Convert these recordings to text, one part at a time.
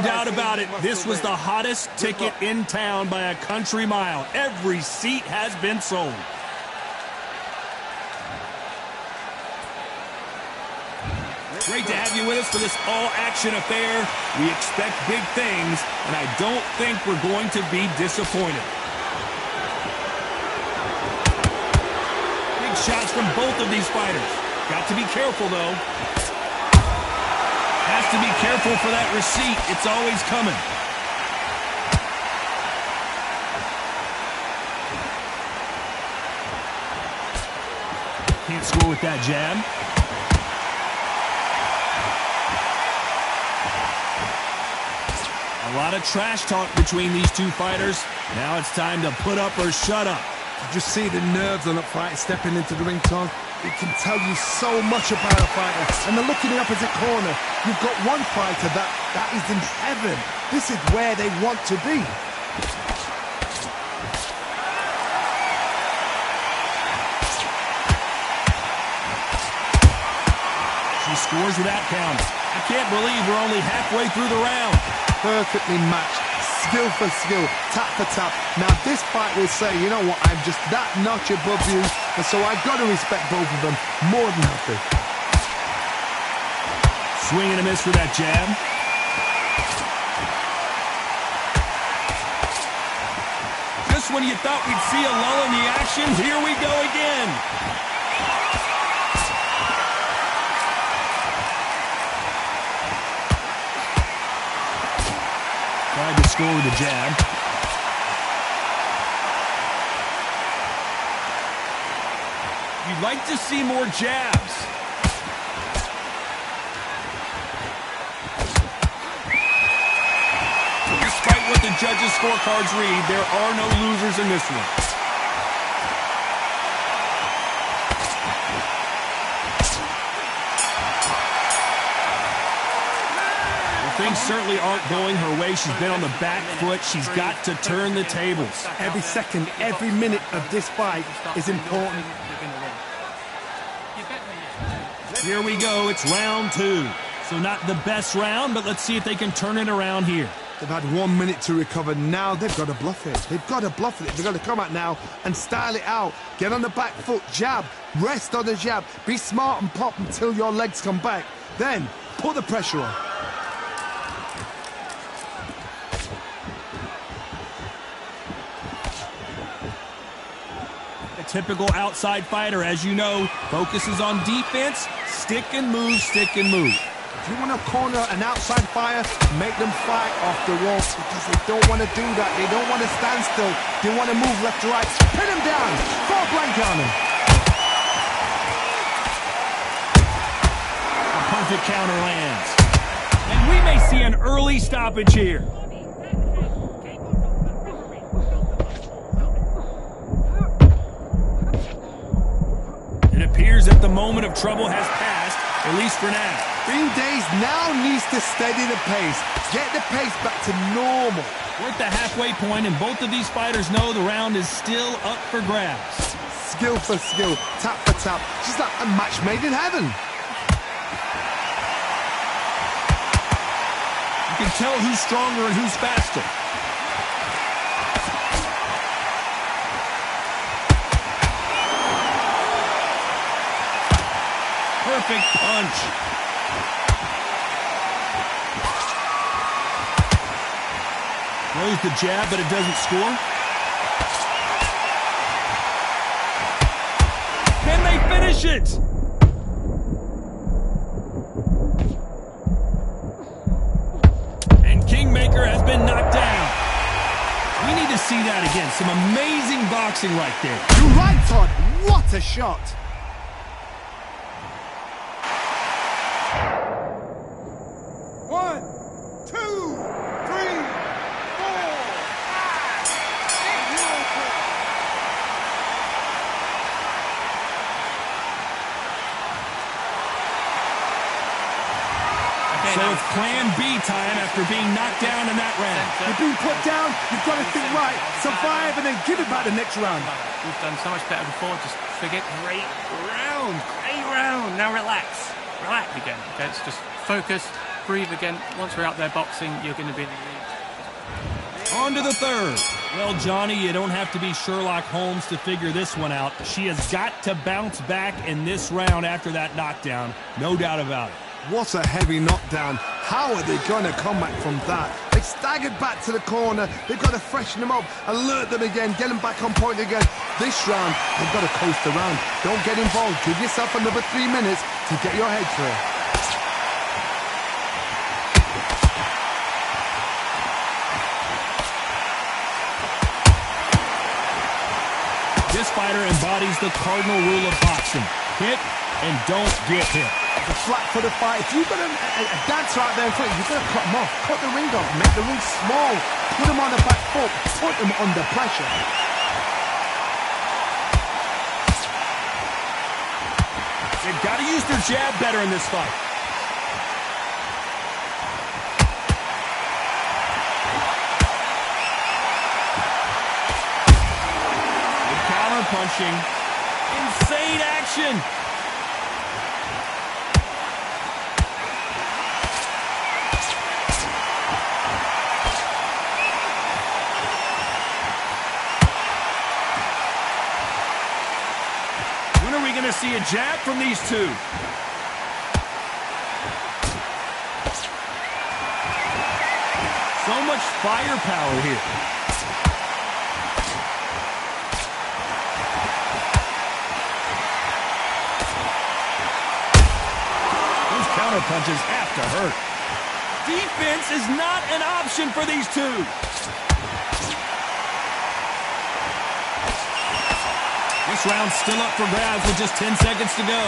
doubt about it. This was the hottest ticket in town by a country mile. Every seat has been sold. Great to have you with us for this all-action affair. We expect big things, and I don't think we're going to be disappointed. Big shots from both of these fighters. Got to be careful, though. Has to be careful for that receipt. It's always coming. Can't score with that jab. A lot of trash talk between these two fighters. Now it's time to put up or shut up. You just see the nerves on a fight stepping into the ring, Tom. It can tell you so much about a fighter. And then look in the opposite corner. You've got one fighter that is in heaven. This is where they want to be. She scores without counter. I can't believe we're only halfway through the round. Perfectly matched, skill for skill, tap for tap. Now this fight will say, you know what, I'm just that notch above you, and so I've got to respect both of them more than happy. Swing and a miss for that jab. Just when you thought we'd see a lull in the action, here we go again. Tried to score with a jab. You'd like to see more jabs. Despite what the judges' scorecards read, there are no losers in this one. Things certainly aren't going her way. She's been on the back foot. She's got to turn the tables. Every second, every minute of this fight is important. Here we go. It's round two. So not the best round, but let's see if they can turn it around here. They've had 1 minute to recover. Now they've got to bluff it. They've got to bluff it. They've got to come out now and style it out. Get on the back foot, jab, rest on the jab. Be smart and pop until your legs come back. Then put the pressure on. Typical outside fighter, as you know, focuses on defense, stick and move, stick and move. If you want to corner an outside fighter, make them fight off the walls because they don't want to do that. They don't want to stand still. They want to move left to right. Pin them down. Fall blank on them. A perfect counter lands. And we may see an early stoppage here. It appears that the moment of trouble has passed, at least for now. Bing Days now needs to steady the pace. Get the pace back to normal. We're at the halfway point, and both of these fighters know the round is still up for grabs. Skill for skill, tap for tap. She's like a match made in heaven. You can tell who's stronger and who's faster. Perfect punch. Throws the jab, but it doesn't score. Can they finish it? And Kingmaker has been knocked down. We need to see that again. Some amazing boxing right there. You're right, Todd. What a shot. So it's plan B time after being knocked down in that round. You've been put down, you've got to think right, survive and then give it back the next round. We've done so much better before, just forget. Great round. Now relax. Relax again, okay? Let's just focus, breathe again. Once we're out there boxing, you're going to be in the lead. On to the third. Well, Johnny, you don't have to be Sherlock Holmes to figure this one out. She has got to bounce back in this round after that knockdown. No doubt about it. What a heavy knockdown. How are they going to come back from that? They staggered back to the corner. They've got to freshen them up, alert them again, get them back on point again. This round, they've got to coast around. Don't get involved. Give yourself another 3 minutes to get your head clear. This fighter embodies the cardinal rule of boxing. Hit and don't get hit. The flat for the fight. If you've got a dancer out there in front, you've got to cut them off. Cut the ring off. Make the ring small. Put them on the back foot. Put them under pressure. They've got to use their jab better in this fight. Good counter punching. Insane action. To see a jab from these two. So much firepower here. Those counter punches have to hurt. Defense is not an option for these two. This round's still up for grabs with just 10 seconds to go.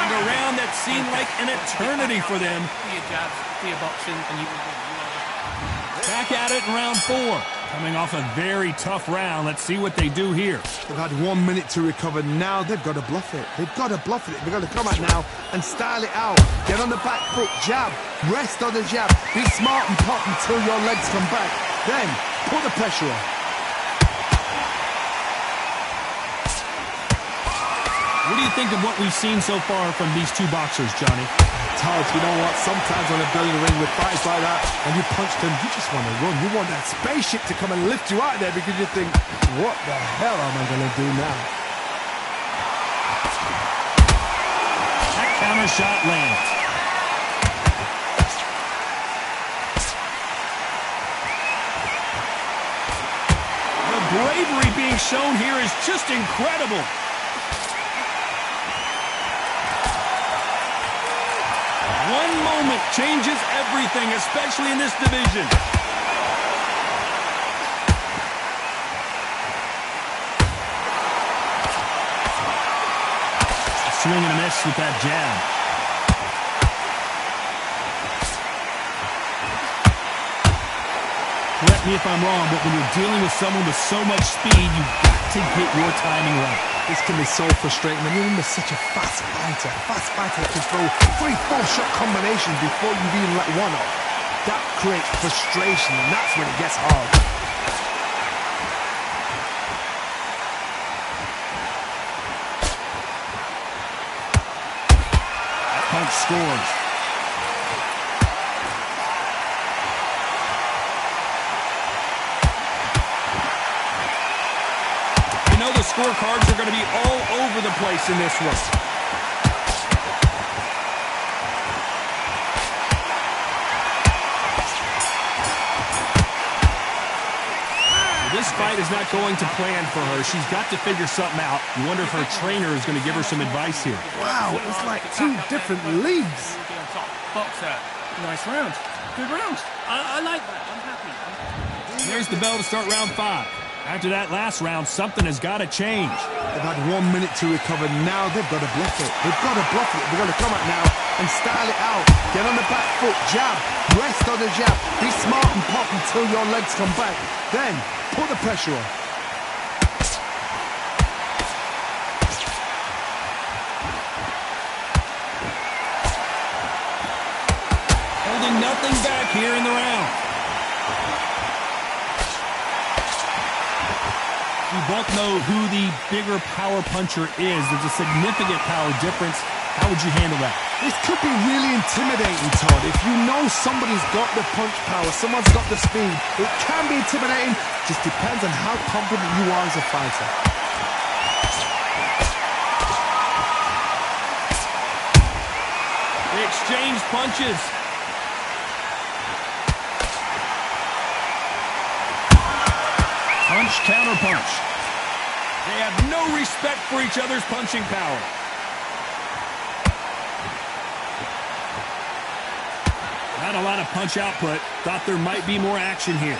And a round that seemed like an eternity for them. For your jabs, for your boxing, and you will win. Back at it in round 4. Coming off a very tough round. Let's see what they do here. They've had 1 minute to recover. Now they've got to bluff it. They've got to bluff it. They've got to come out now and style it out. Get on the back foot, jab, rest on the jab. Be smart and pop until your legs come back. Then put the pressure on. What do you think of what we've seen so far from these two boxers, Johnny? Tough, you know what? Sometimes when they're building a ring with fights like that, and you punch them, you just want to run. You want that spaceship to come and lift you out there because you think, what the hell am I going to do now? That counter shot lands. The bravery being shown here is just incredible. One moment changes everything, especially in this division. Swing and a miss with that jab. Correct me if I'm wrong, but when you're dealing with someone with so much speed, you've got to get your timing right. This can be so frustrating when you're in such a fast fighter that can throw 3-4 shot combinations before you've even let one off. That creates frustration, and that's when it gets hard. That punch scores. The scorecards are going to be all over the place in this one. This fight is not going to plan for her. She's got to figure something out. You wonder if her trainer is going to give her some advice here. Wow, it's like 2 different leagues. Boxer, nice round. Good round. I like that. I'm happy. There's the bell to start round 5. After that last round, something has got to change. They've had 1 minute to recover. Now they've got to bluff it. They've got to bluff it. They've got to come out now and style it out. Get on the back foot, jab, rest on the jab. Be smart and pop until your legs come back. Then put the pressure on. Holding nothing back here in the round. both know who the bigger power puncher is. There's a significant power difference. How would you handle that? This could be really intimidating, Todd. If you know somebody's got the punch power, someone's got the speed, it can be intimidating. Just depends on how confident you are as a fighter. They exchange punches. Punch, counter punch. They have no respect for each other's punching power. Not a lot of punch output. Thought there might be more action here.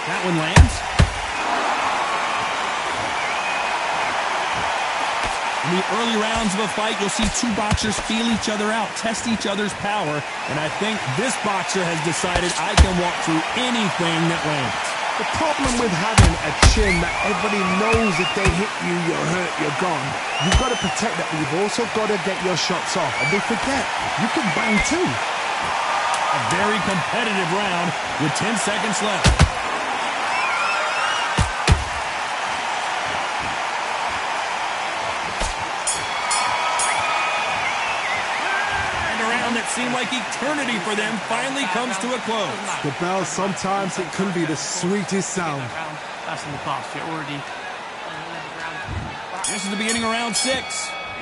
That one lands. In the early rounds of a fight, you'll see two boxers feel each other out, test each other's power, and I think this boxer has decided I can walk through anything that lands. The problem with having a chin that everybody knows if they hit you, you're hurt, you're gone. You've got to protect that, but you've also got to get your shots off. And they forget, you can bang too. A very competitive round with 10 seconds left. That seemed like eternity for them finally comes to a close. The bell, sometimes it can be the sweetest sound. That's in the past. You're already... This is the beginning of round 6.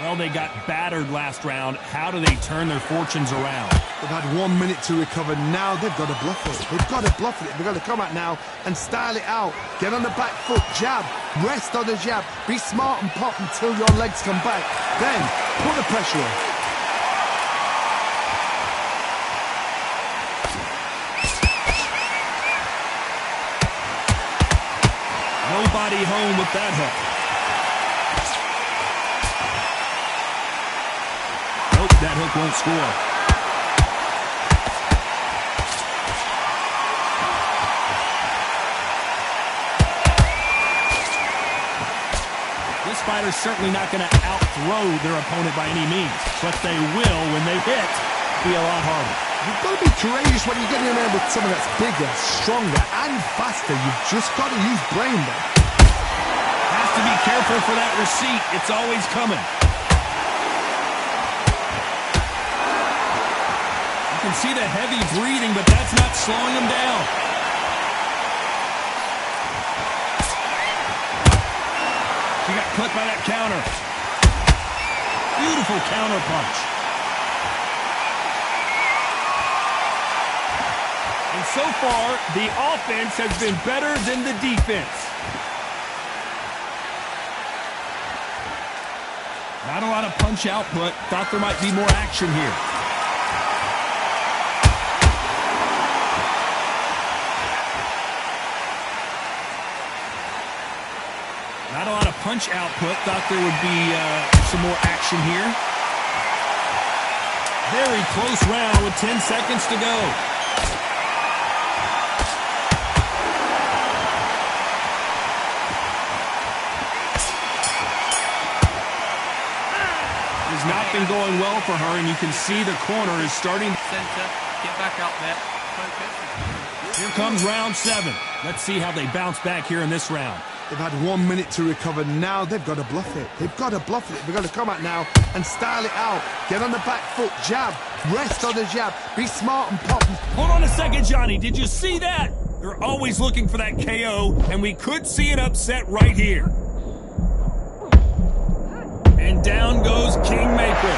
Well, they got battered last round. How do they turn their fortunes around? They've had 1 minute to recover. Now they've got to bluff it. They've got to bluff it. They've got to come out now and style it out. Get on the back foot, jab, rest on the jab. Be smart and pop until your legs come back. Then put the pressure on. Nobody home with that hook. Nope, that hook won't score. This fighter's certainly not going to out-throw their opponent by any means, but they will, when they hit, be a lot harder. You've got to be courageous when you get in there with someone that's bigger, stronger, and faster. You've just got to use brain there. Has to be careful for that receipt. It's always coming. You can see the heavy breathing, but that's not slowing him down. He got clipped by that counter. Beautiful counter punch. And so far, the offense has been better than the defense. Not a lot of punch output. Thought there might be more action here. Not a lot of punch output. Thought there would be some more action here. Very close round with 10 seconds to go. Not been going well for her, and you can see the corner is starting. Center, get back up there. Focus. Here comes round 7. Let's see how they bounce back here in this round. They've had 1 minute to recover. Now they've got to bluff it. They've got to bluff it. They've got to come out now and style it out. Get on the back foot, jab, rest on the jab. Be smart and pop. Hold on a second, Johnny. Did you see that? They're always looking for that KO, and we could see an upset right here. And down goes Kingmaker.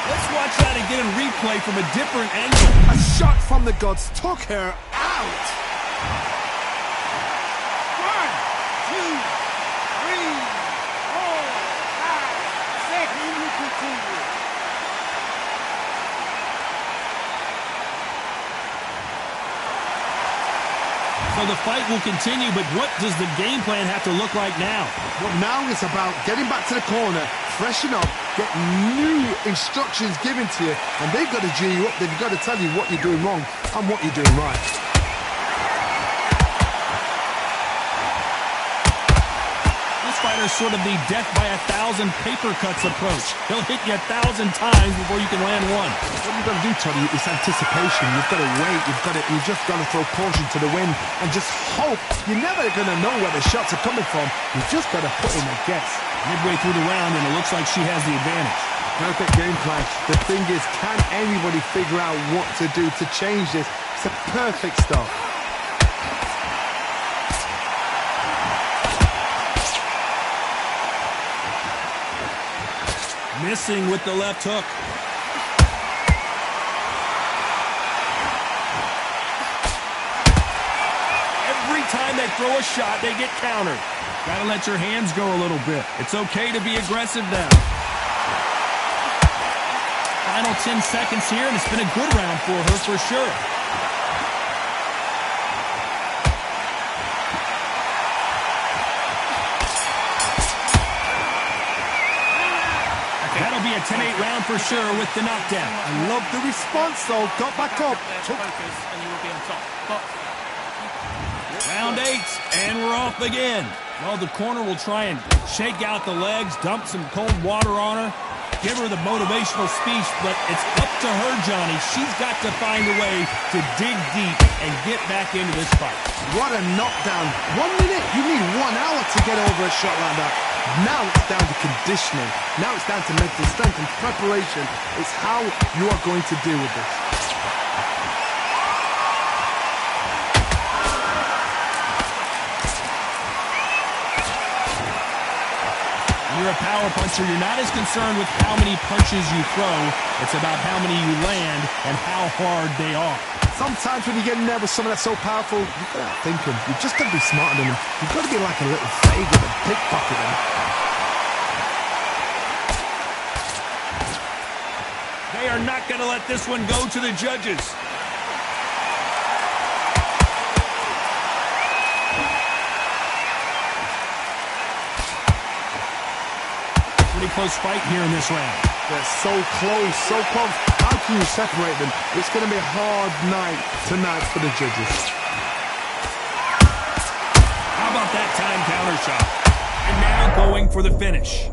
Let's watch that again in replay from a different angle. A shot from the gods took her out. 1, 2, 3, 4, 5, 6. So the fight will continue, but what does the game plan have to look like now? Well, now it's about getting back to the corner, freshen up, get new instructions given to you, and they've got to G you up. They've got to tell you what you're doing wrong and what you're doing right. fighter's sort of the death by 1,000 paper cuts approach. He'll hit you 1,000 times before you can land one. What you've got to do, Tony, is anticipation. You've got to wait. You've just got to throw caution to the wind and just hope. You're never going to know where the shots are coming from. You've just got to put in a guess. Midway through the round, and it looks like she has the advantage. Perfect game plan. The thing is, can anybody figure out what to do to change this? It's a perfect start. Missing with the left hook. Every time they throw a shot, they get countered. Gotta let your hands go a little bit. It's okay to be aggressive now. Final 10 seconds here, and it's been a good round for her for sure. That'll be a 10-8 round for sure with the knockdown. I love the response, though. Got back up. Focus, and you will be on top. But Round 8, and we're off again. Well, the corner will try and shake out the legs, dump some cold water on her, give her the motivational speech, but it's up to her, Johnny. She's got to find a way to dig deep and get back into this fight. What a knockdown. 1 minute, you need 1 hour to get over a shot like that. Now it's down to conditioning. Now it's down to mental strength and preparation. It's how you are going to deal with this. When you're a power puncher, you're not as concerned with how many punches you throw. It's about how many you land and how hard they are. Sometimes when you get in there with someone that's so powerful, you've got to thinking. You've just got to be smarter than them. You've got to be like a little faggot and pickpocket them. They are not going to let this one go to the judges. Pretty close fight here in this round. They're so close, so close. How can you separate them? It's going to be a hard night tonight for the judges. How about that time counter shot? And now going for the finish.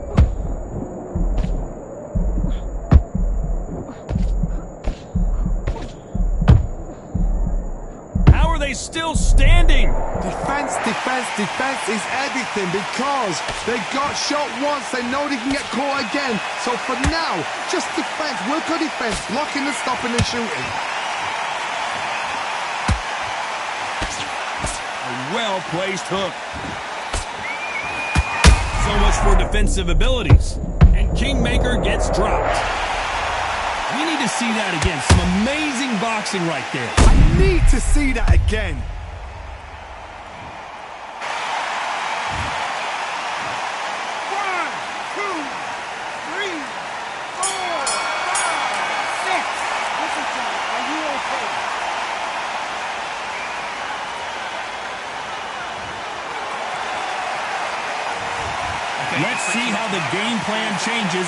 How are they still standing? Defense, defense, defense is everything because they got shot once. They know they can get caught again. So for now, just defense. Work on defense, blocking and stopping and shooting. A well-placed hook. So much for defensive abilities. And Kingmaker gets dropped. We need to see that again. Some amazing boxing right there. I need to see that again. Let's see how the game plan changes.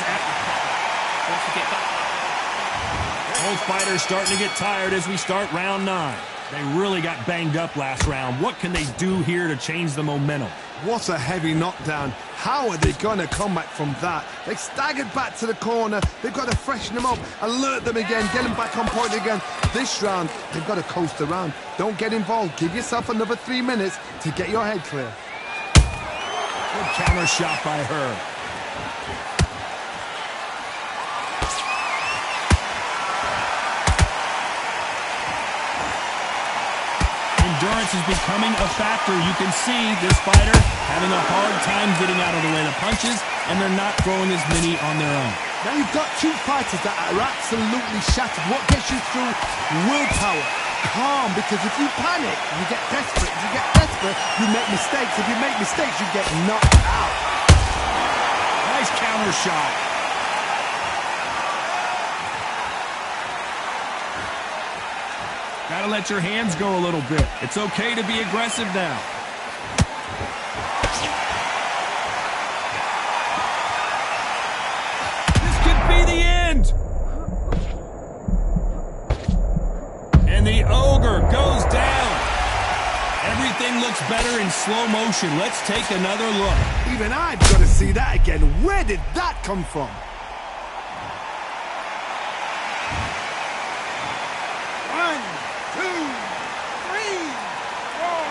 Both fighters starting to get tired as we start round 9. They really got banged up last round. What can they do here to change the momentum? What a heavy knockdown. How are they going to come back from that? They staggered back to the corner. They've got to freshen them up, alert them again, get them back on point again. This round, they've got to coast around. Don't get involved. Give yourself another 3 minutes to get your head clear. Good counter shot by her. Endurance is becoming a factor. You can see this fighter having a hard time getting out of the way of the punches, and they're not throwing as many on their own. Now you've got 2 fighters that are absolutely shattered. What gets you through? Willpower. Calm, because if you panic, you get desperate. If you get desperate, you make mistakes. If you make mistakes, you get knocked out. Nice counter shot. Gotta let your hands go a little bit. It's okay to be aggressive now. This could be the end. And the Ogre goes down. Everything looks better in slow motion. Let's take another look. Even I've got to see that again. Where did that come from? One, two, three, four,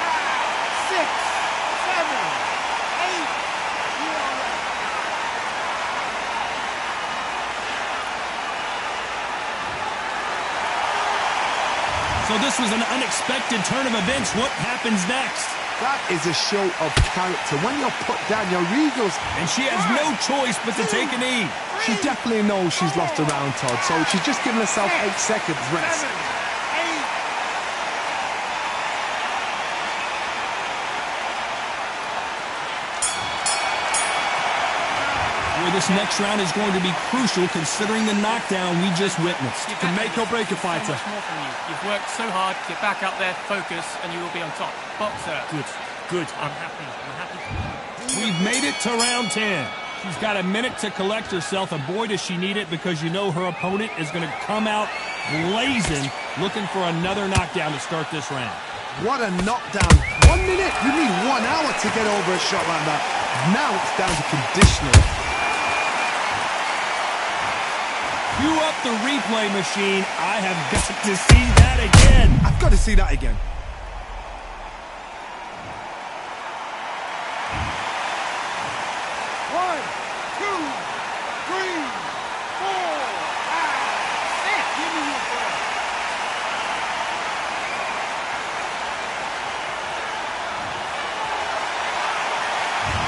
five, six, seven, eight. So this was an unexpected turn of events. What happens next? That is a show of character. When you're put down, your egos... And she has no choice but to take a knee. She definitely knows she's lost a round, Todd, so she's just giving herself 8 seconds rest. This next round is going to be crucial considering the knockdown we just witnessed. You can make or break a fighter. So much more from you. You've worked so hard. Get back up there, focus, and you will be on top. Boxer. Good. I'm happy. We've made it to round 10. She's got a minute to collect herself, and boy, does she need it, because you know her opponent is going to come out blazing, looking for another knockdown to start this round. What a knockdown. 1 minute? You need 1 hour to get over a shot like that. Now it's down to conditioning. Cue up the replay machine. I have got to see that again. I've got to see that again. One, two, three, four, five, six. Give me your breath.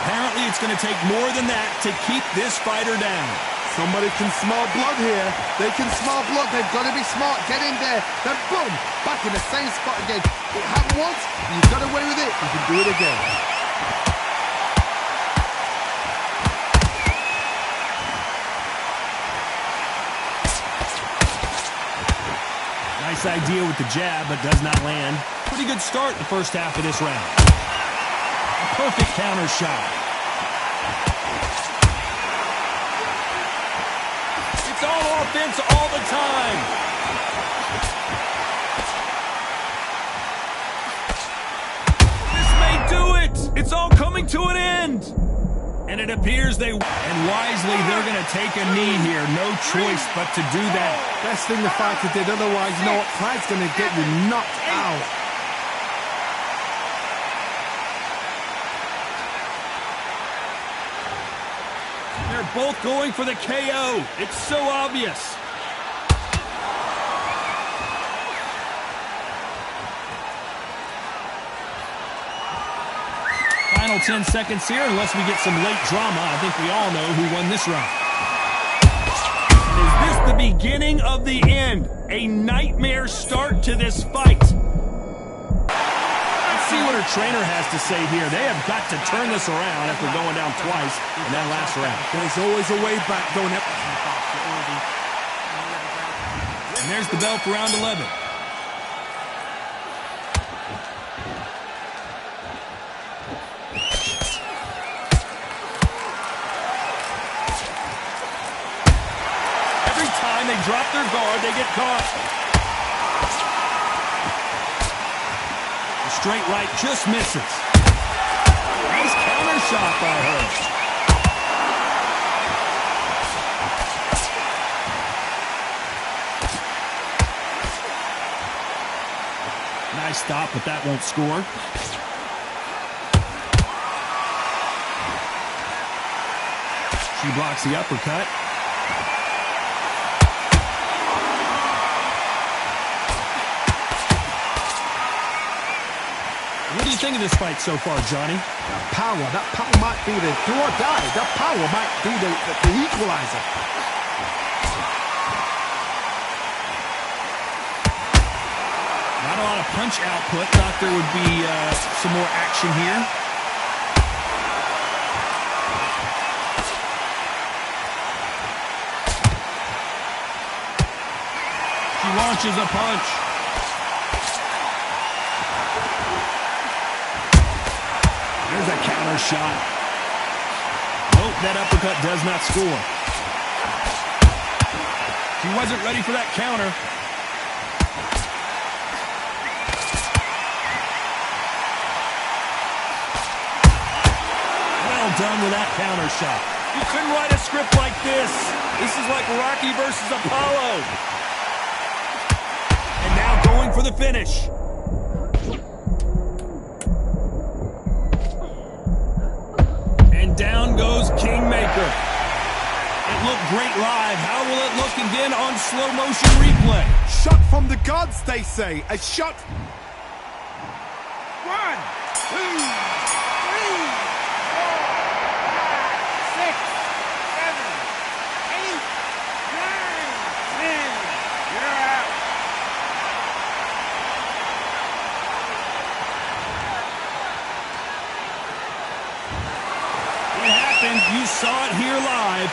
Apparently, it's going to take more than that to keep this fighter down. Somebody can smell blood here. They can smell blood. They've got to be smart. Get in there. Then boom, back in the same spot again. It happened once. You got away with it. You can do it again. Nice idea with the jab, but does not land. Pretty good start the first half of this round. A perfect counter shot. It's all offense all the time. This may do it. It's all coming to an end. And it appears and wisely, they're going to take a knee here. No choice but to do that. Best thing the fighter did. Otherwise, you know what? Pride's going to get you knocked out. They're both going for the KO. It's so obvious. Final 10 seconds here, unless we get some late drama. I think we all know who won this round. Is this the beginning of the end? A nightmare start to this fight. Let's see what her trainer has to say here. They have got to turn this around after going down twice in that last round. There's always a way back, don't it? And there's the bell for round 11. Every time they drop their guard, they get caught. The straight right just misses. Nice counter shot by her. Nice stop, but that won't score. She blocks the uppercut. What do you think of this fight so far, Johnny? That power might be the do or die. That power might be the equalizer. Not a lot of punch output. Thought there would be some more action here. She launches a punch. There's a counter shot. Nope, that uppercut does not score. She wasn't ready for that counter. that counter shot. You couldn't write a script like this. This is like Rocky versus Apollo. And now going for the finish. And down goes Kingmaker. It looked great live. How will it look again on slow motion replay? Shot from the gods, they say. A shot. 1, 2, 3, 4, 5, 6, 7, 8, 9, 10. You're out. It happened. You saw it here live.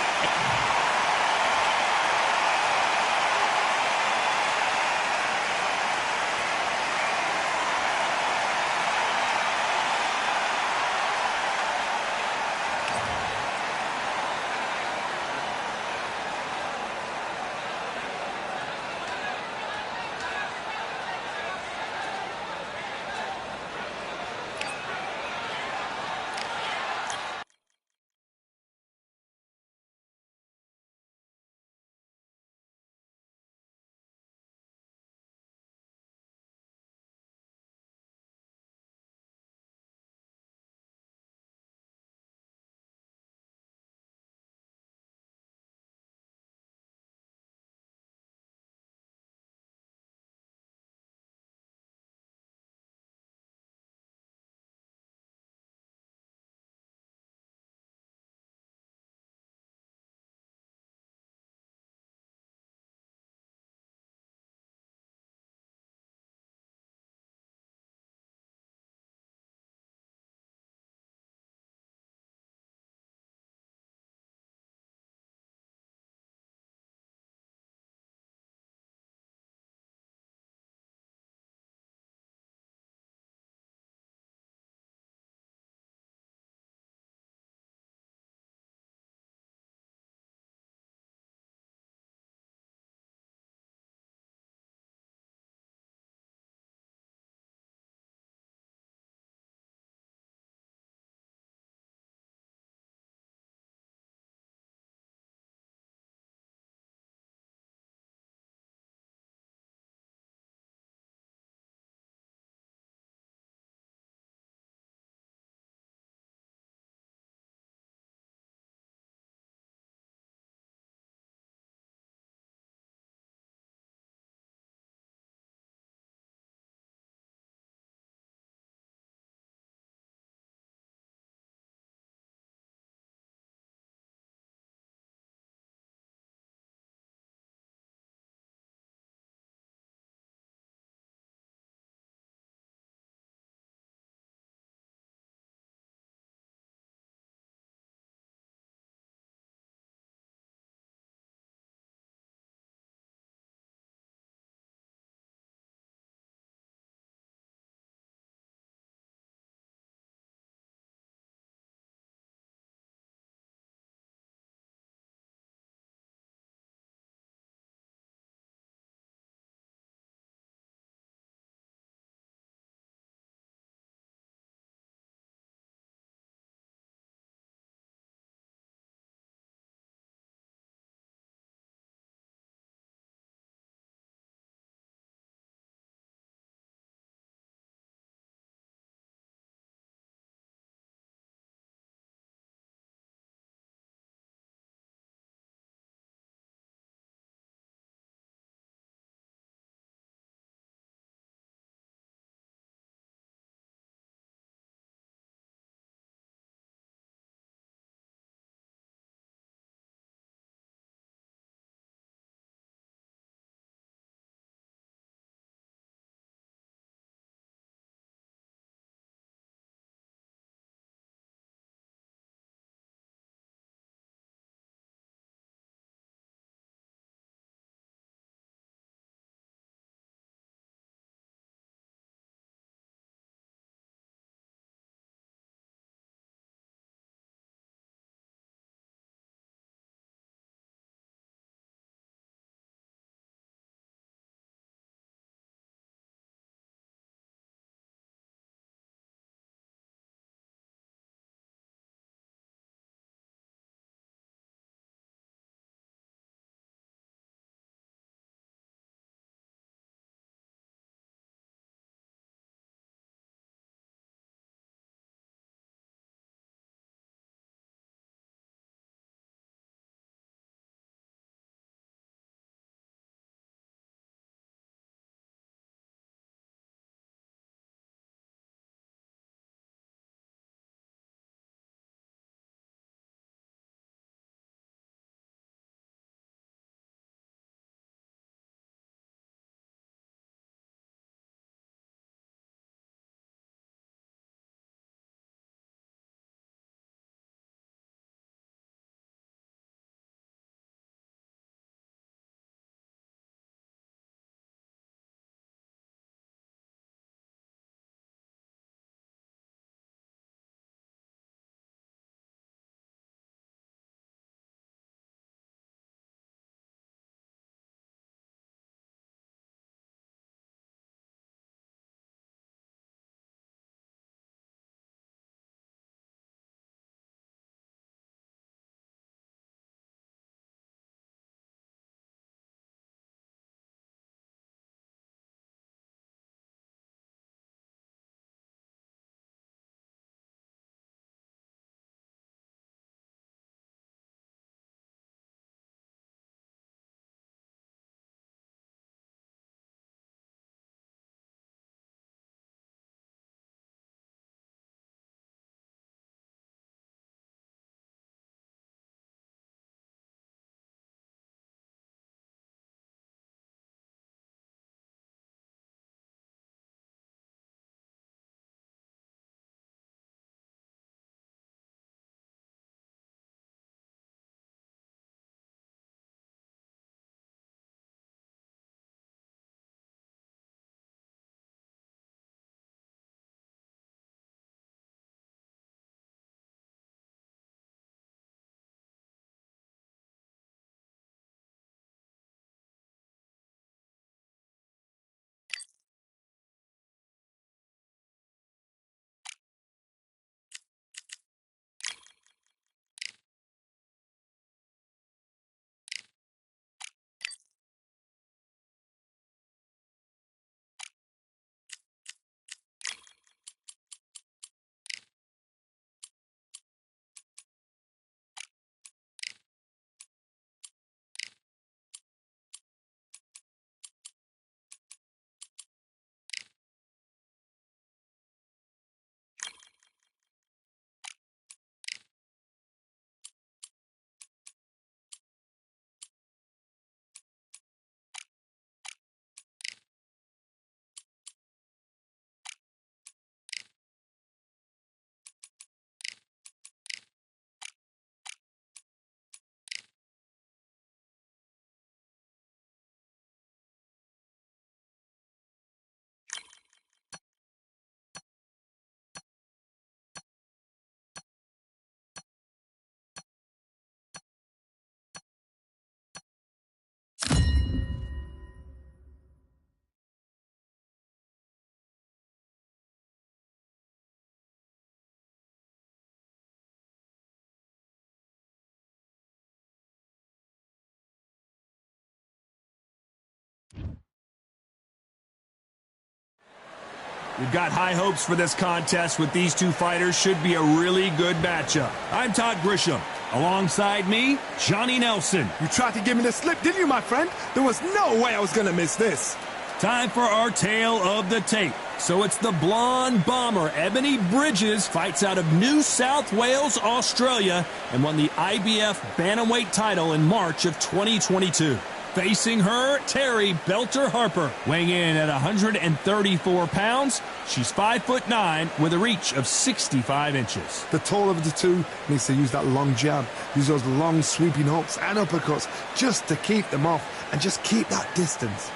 We've got high hopes for this contest with these two fighters. Should be a really good matchup. I'm Todd Grisham. Alongside me, Johnny Nelson. You tried to give me the slip, didn't you, my friend? There was no way I was going to miss this. Time for our tale of the tape. So it's the blonde bomber, Ebony Bridges, fights out of New South Wales, Australia, and won the IBF Bantamweight title in March of 2022. Facing her, Terry Belter Harper, weighing in at 134 pounds. She's 5'9" with a reach of 65 inches. The taller of the two needs to use that long jab, use those long sweeping hooks and uppercuts just to keep them off and just keep that distance.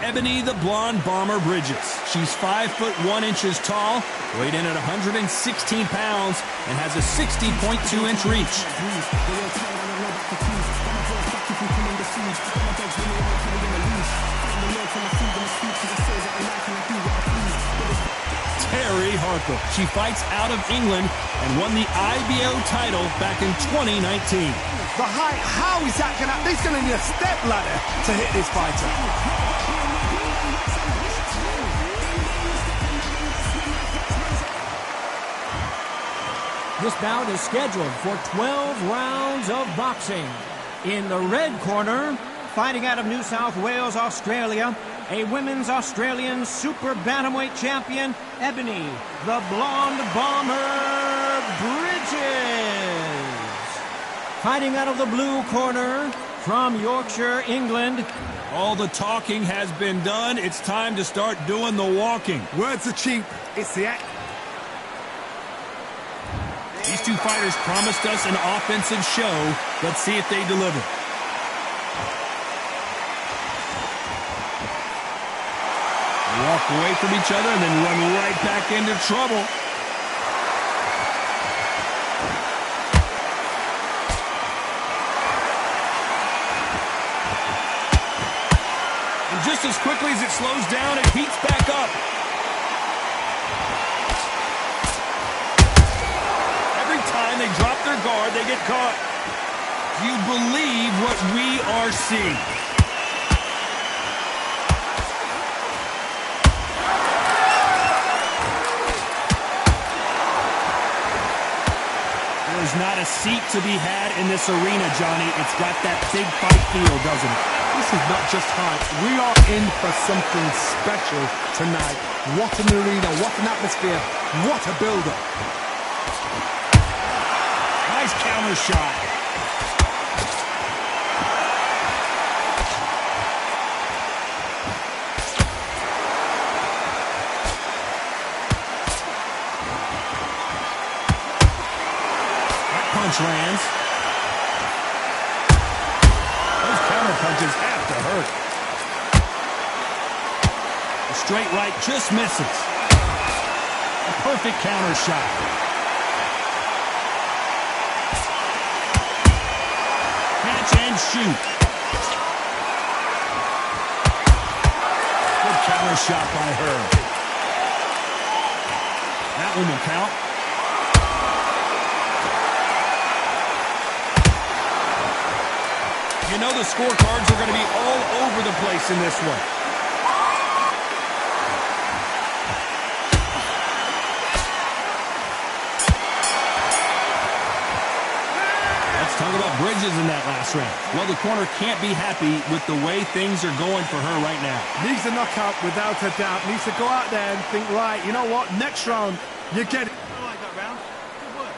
Ebony the blonde bomber Bridges. She's 5'1" tall, weighed in at 116 pounds, and has a 60.2-inch reach. Terry Harper. She fights out of England and won the IBO title back in 2019. The height, how is that going to... He's going to need a step ladder to hit this fighter. This bout is scheduled for 12 rounds of boxing. In the red corner, fighting out of New South Wales, Australia, a women's Australian super bantamweight champion, Ebony, the blonde bomber Bridges. Fighting out of the blue corner, from Yorkshire, England. All the talking has been done. It's time to start doing the walking. Words are cheap. It's the act. These two fighters promised us an offensive show. Let's see if they deliver. They walk away from each other and then run right back into trouble. And just as quickly as it slows down, it heats back up. They drop their guard, they get caught. Do you believe what we are seeing? There's not a seat to be had in this arena, Johnny. It's got that big fight feel, doesn't it? This is not just hype. We are in for something special tonight. What an arena, what an atmosphere, what a build-up. Nice counter shot. That punch lands. Those counter punches have to hurt. The straight right just misses. A perfect counter shot. And shoot. Good counter shot by her. That one will count. You know the scorecards are going to be all over the place in this one. Talk about Bridges in that last round. Well, the corner can't be happy with the way things are going for her right now. Needs a knockout without a doubt. Needs to go out there and think, right, you know what, next round, you get it. I like that round. Good work.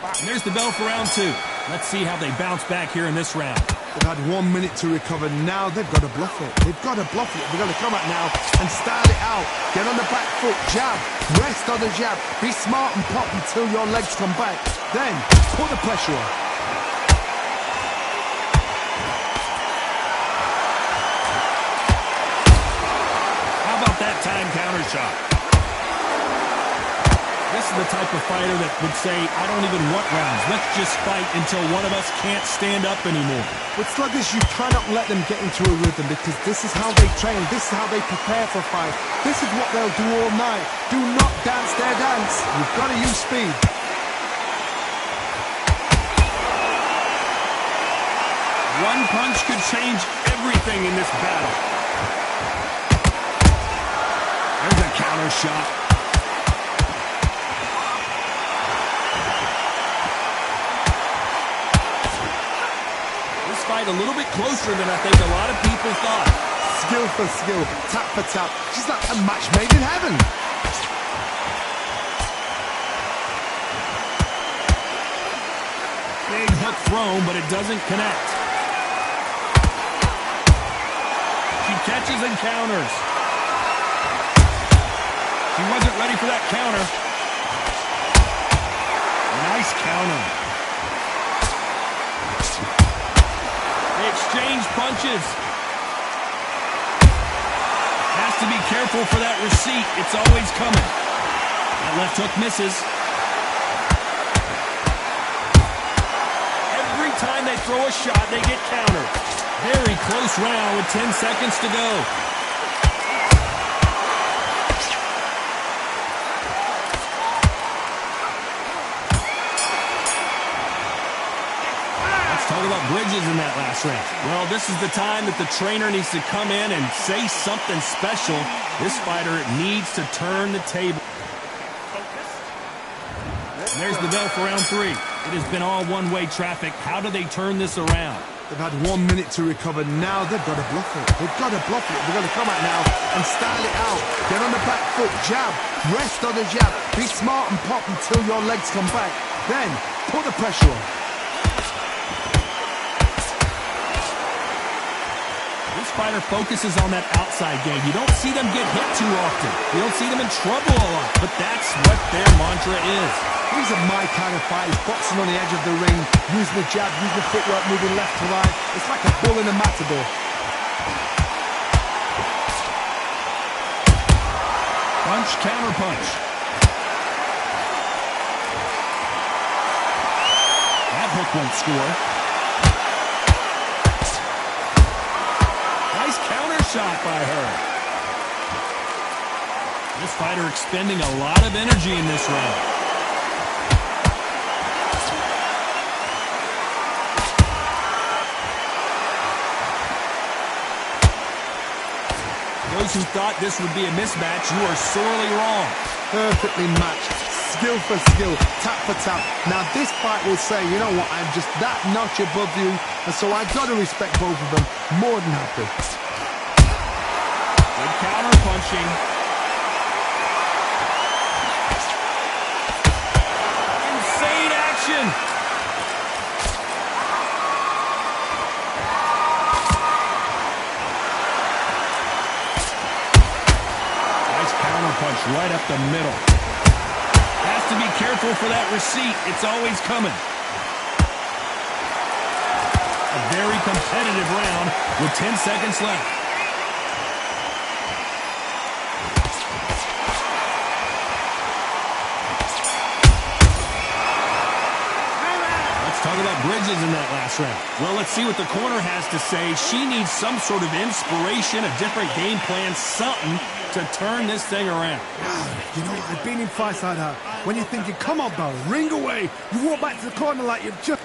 And there's the bell for round two. Let's see how they bounce back here in this round. They've had 1 minute to recover. Now they've got to bluff it. They've got to bluff it. They've got to come out now and style it out. Get on the back foot, jab, rest on the jab. Be smart and pop until your legs come back. Then put the pressure on. That time counter shot. This is the type of fighter that would say, I don't even want rounds. Let's just fight until one of us can't stand up anymore. With sluggers, you cannot let them get into a rhythm because this is how they train. This is how they prepare for a fight. This is what they'll do all night. Do not dance their dance. You've got to use speed. One punch could change everything in this battle. shot. This fight a little bit closer than I think a lot of people thought. Skill for skill, tap for tap. She's like a match made in heaven. Big hook thrown, but it doesn't connect. She catches and counters. She wasn't ready for that counter. Nice counter. They exchange punches. Has to be careful for that receipt. It's always coming. That left hook misses. Every time they throw a shot, they get countered. Very close round with 10 seconds to go. Talk about Bridges in that last round. Well, this is the time that the trainer needs to come in and say something special. This fighter needs to turn the table. And there's the bell for round 3. It has been all one-way traffic. How do they turn this around? They've had 1 minute to recover. Now they've got to bluff it. They've got to bluff it. They've got to come out now and style it out. Get on the back foot, jab, rest on the jab. Be smart and pop until your legs come back. Then put the pressure on. This fighter focuses on that outside game. You don't see them get hit too often. You don't see them in trouble a lot. But that's what their mantra is. These are my kind of fights. Boxing on the edge of the ring. Using the jab, using the footwork, moving left to right. It's like a bull in a matador. Punch, counter punch. That hook won't score. Nice counter shot by her. This fighter expending a lot of energy in this round. Those who thought this would be a mismatch, you are sorely wrong. Perfectly matched. Skill for skill, tap for tap. Now this fight will say, you know what, I'm just that notch above you, and so I've got to respect both of them. More than happy. Good counter punching. Insane action. Nice counter punch right up the middle. Has to be careful for that receipt. It's always coming. A very competitive round with 10 seconds left. Let's talk about Bridges in that last round. Well, let's see what the corner has to say. She needs some sort of inspiration, a different game plan, something to turn this thing around. You know, I've been in fights like that. When you're thinking, come on, Barry, ring away. You walk back to the corner like you've just...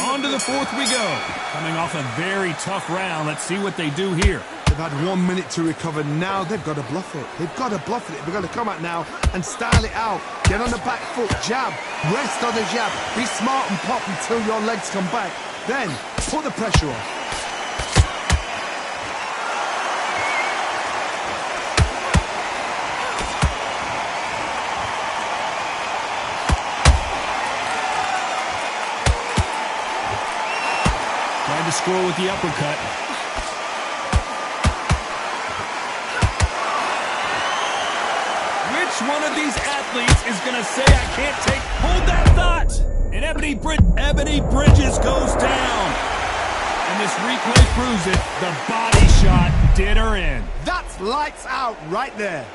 On to the fourth we go. Coming off a very tough round. Let's see what they do here. They've had 1 minute to recover. Now they've got to bluff it. They've got to bluff it. They've got to come out now and style it out. Get on the back foot, jab, rest on the jab. Be smart and pop until your legs come back. Then put the pressure on. Tried to score with the uppercut. Which one of these athletes is going to say, I can't take... Hold that thought! And Ebony Bridges goes down. And this replay proves it. The body shot did her in. That's lights out right there.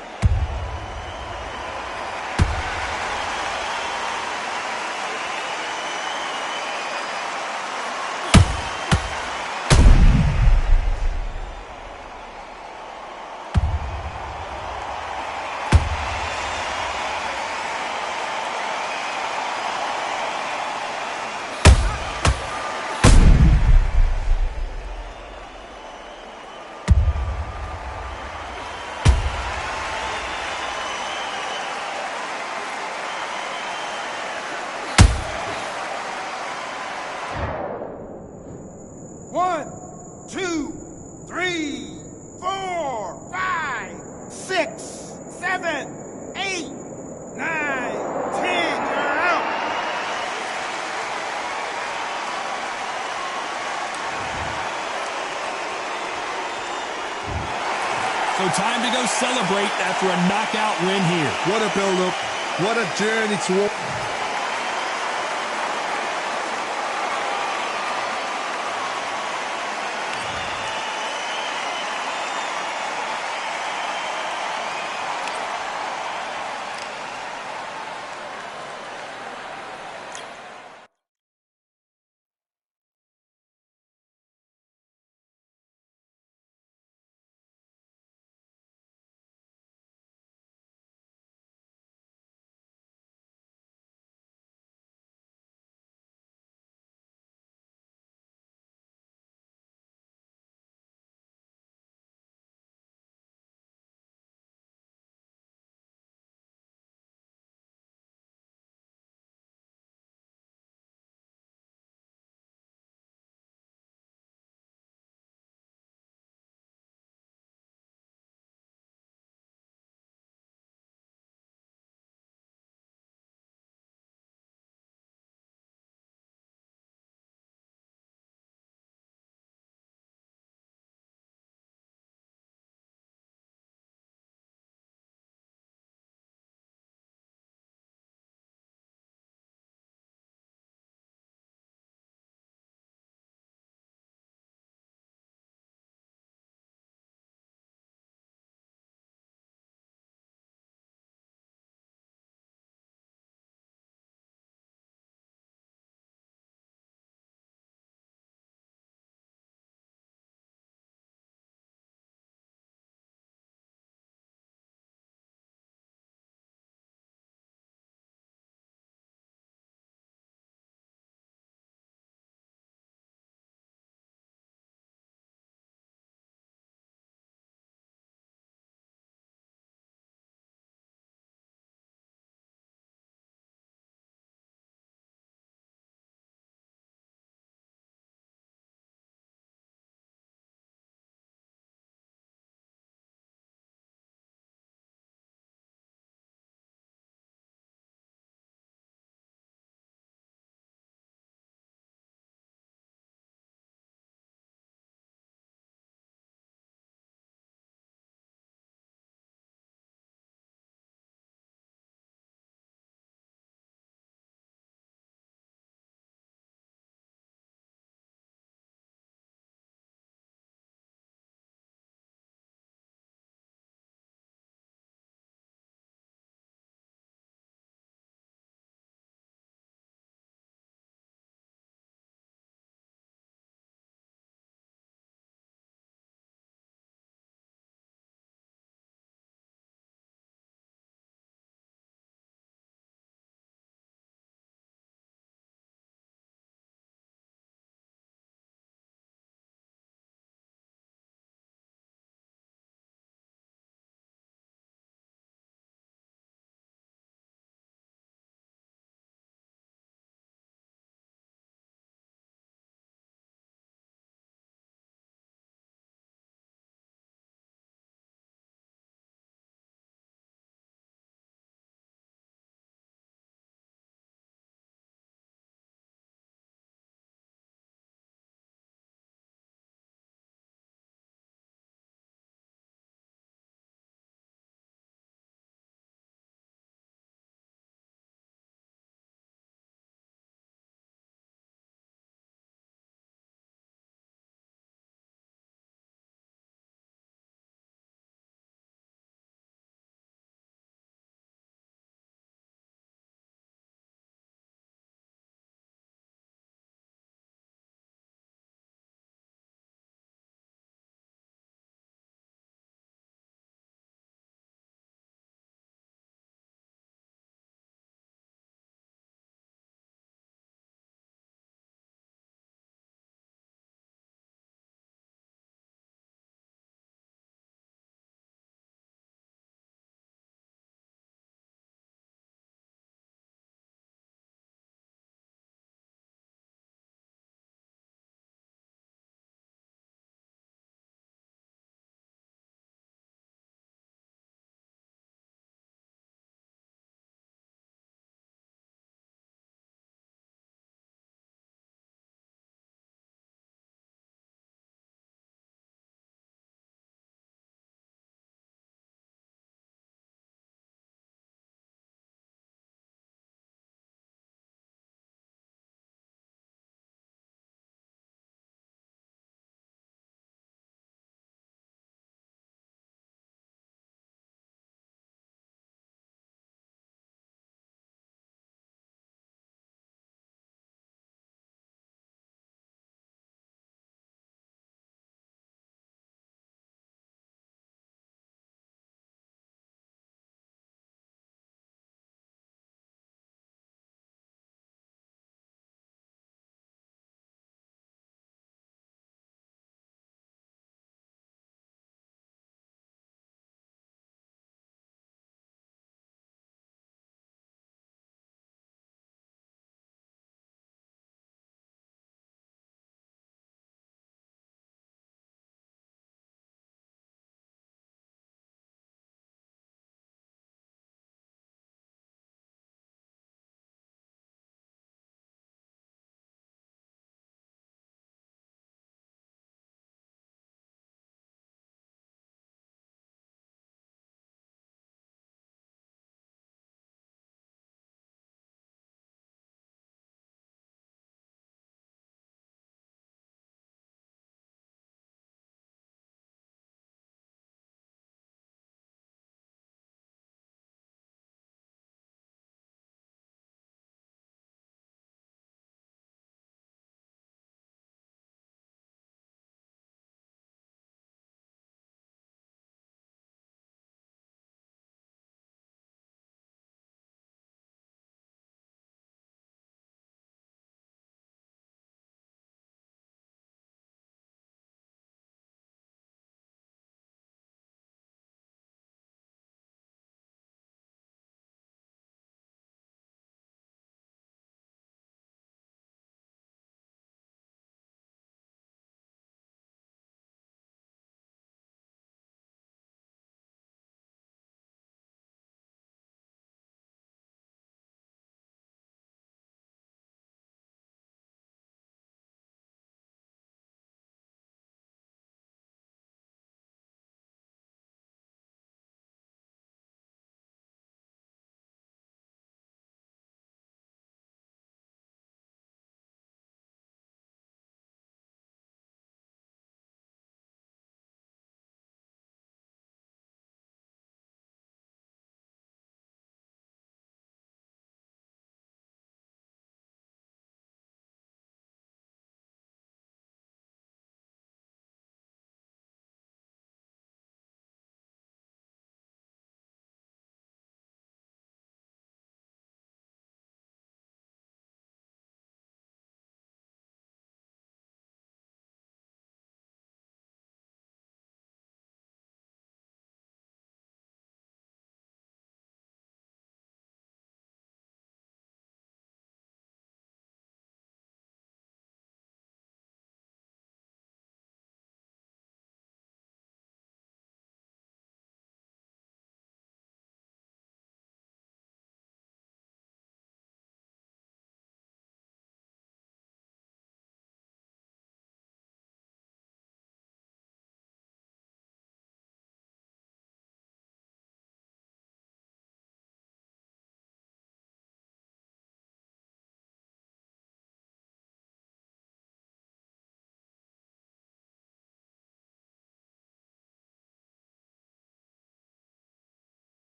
3, 4, 5, 6, 7, 8, 9, 10. You're out. So time to go celebrate after a knockout win here. What a build-up. What a journey to...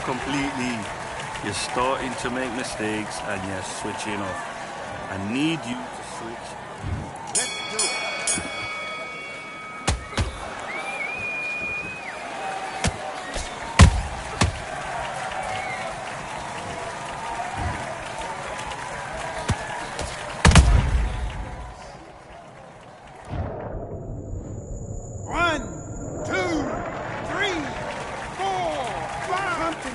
off completely. You're starting to make mistakes and you're switching off. I need you to switch. Let's do it. One, two, three, four, five. Come to me.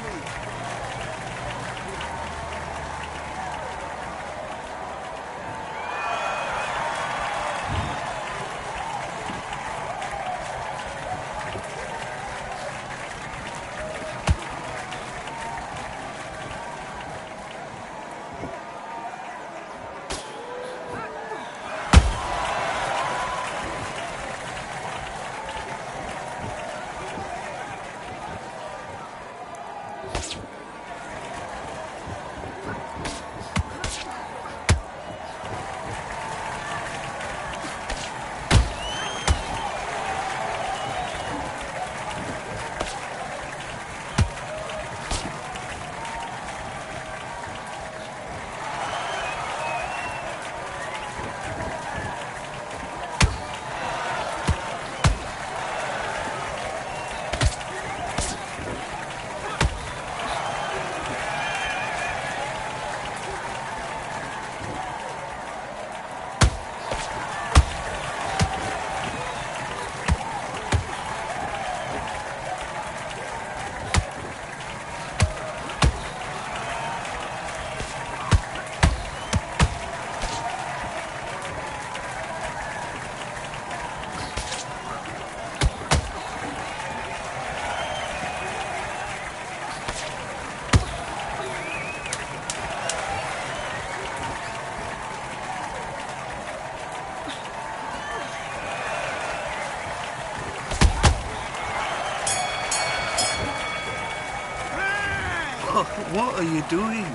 What are you doing?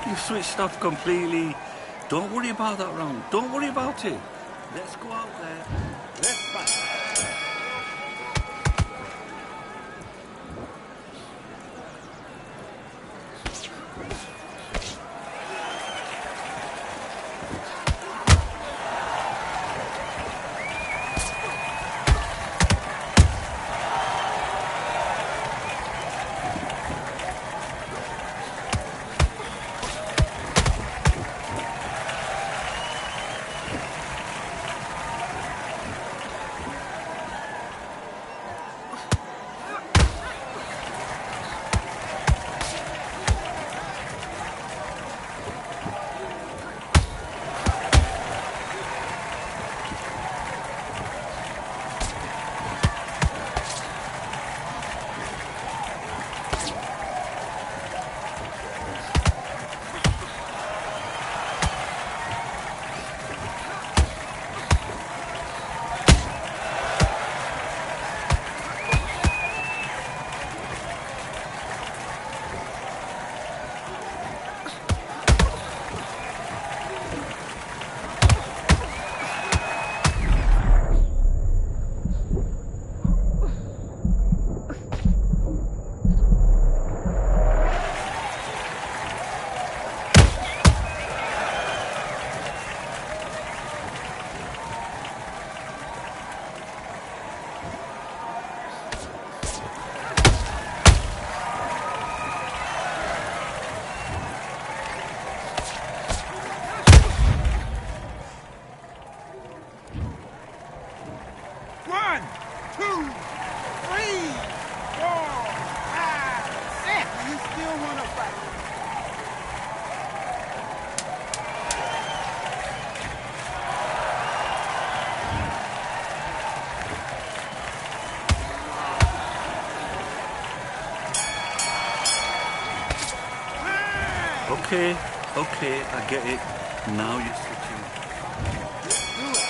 You've switched off completely. Don't worry about that round. Don't worry about it. Let's go out there. Let's fight. One, two, three, four, five, six. You still want to fight? Okay, I get it. Now you're switching. Do it.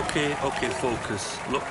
Okay, focus. Look.